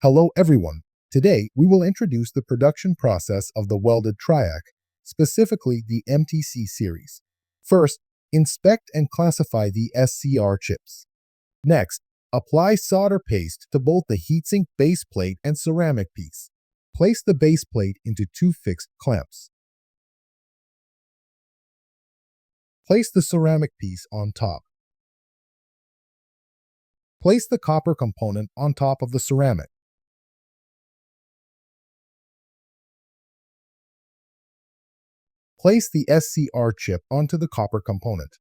Hello everyone. Today we will introduce the production process of the welded TRIAC, specifically the MTC series. First, inspect and classify the SCR chips. Next, apply solder paste to both the heatsink base plate and ceramic piece. Place the base plate into two fixed clamps. Place the ceramic piece on top. Place the copper component on top of the ceramic. Place the SCR chip onto the copper component.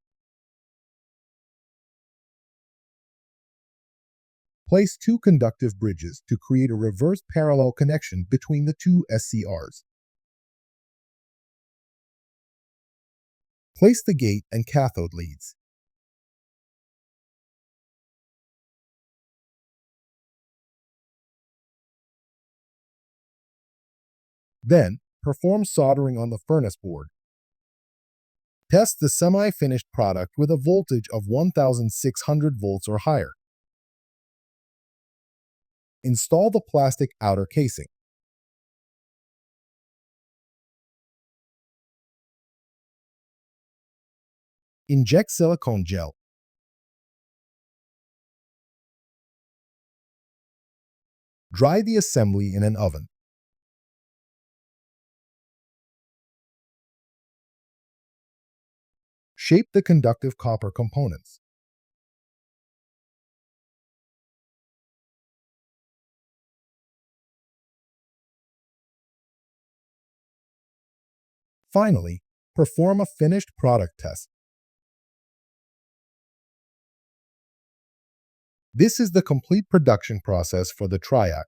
Place two conductive bridges to create a reverse parallel connection between the two SCRs. Place the gate and cathode leads. Then, perform soldering on the furnace board. Test the semi-finished product with a voltage of 1600 volts or higher. Install the plastic outer casing. Inject silicone gel. Dry the assembly in an oven. Shape the conductive copper components. Finally, perform a finished product test. This is the complete production process for the TRIAC.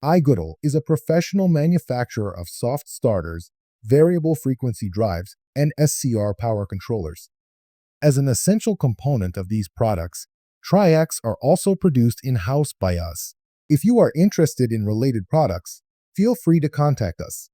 iGoodle is a professional manufacturer of soft starters, variable frequency drives, and SCR power controllers. As an essential component of these products, TRIACs are also produced in-house by us. If you are interested in related products, feel free to contact us.